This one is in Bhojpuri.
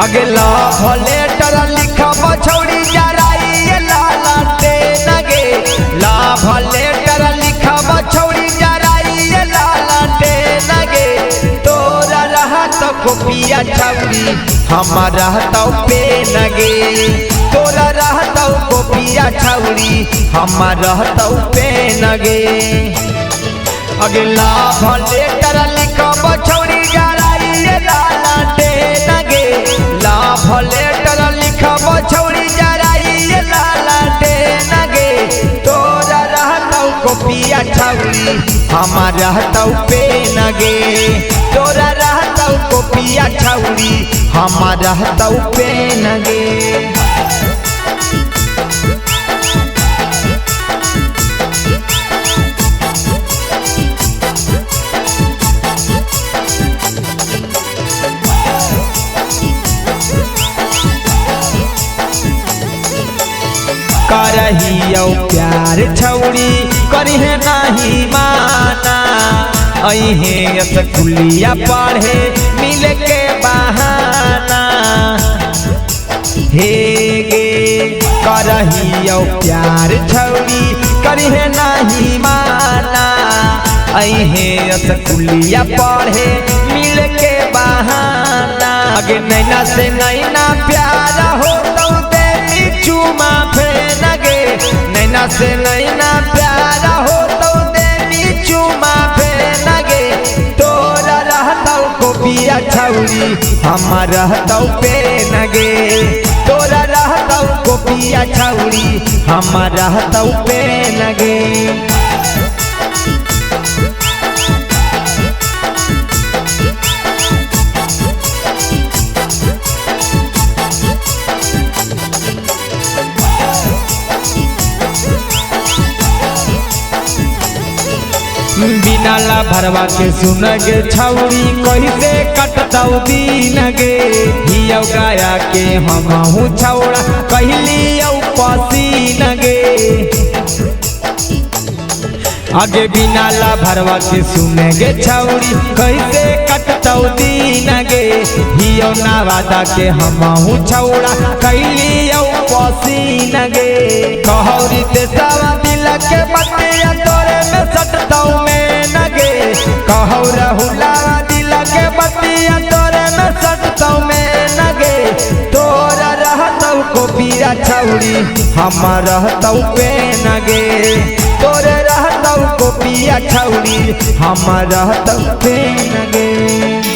अगला लेटर लिखब छौड़ी जराई लालटे नगे लाभ लेटर लिखब छौड़ी जराई लालटे नगे तोरा रहत गोपिया छौड़ी हमार रहत पे नगे तोरा रहत गोपिया छौड़ी हमार रहत पे नगे अगला लेटर लिखब छौड़ी जराई लालटे नगे लाभ लेटर लिखब छौड़ी जराई लालटे नगे तोरा रहतौ गोपिया छौड़ी हमार रहतौ पे नगे तोरा रहतौ गोपिया छौड़ी हमार रहतौ पे नगे करहियो प्यार छौड़ी करिहे नहीं माना अहे स्कूलिया पढ़े मिले के बहाना हे गे करहियो प्यार छौड़ी करिहे नहीं माना अहे स्कूलिया पढ़े मिले के बहाना अगे नैना से नैना प्यार हो तो चुमा फेनगे नैना से नैना प्यारा हो तो देवी चुमा फेनगे तोरा रहतौ गोपिया छौड़ी हमार रहतौ पे नगे तोरा रहतौ गोपिया छौड़ी हमार रहतौ पे नगे बिना ला भरवा के सुनगे छौड़ी कैसे कटतौ दिन गे हियौ गाया के हमहू छौड़ा कहलियौ पसीन गे आगे बिना ला भरवा के सुनगे छौड़ी कैसे कटतौ दिन गे हियौ नवादा के हमहू छौड़ा कहलियौ पसीन गे कहौरी ते सवा दिल के बतिया तोरे में सटतौ में नगे कहौ रहुला दिल के बतिया तोरे में सटतौ में नगे तोरा रहतौ गोपिया छौड़ी हमार रहतौ पे नगे तोरे रहतौ गोपिया छौड़ी हमार रहतौ पे नगे।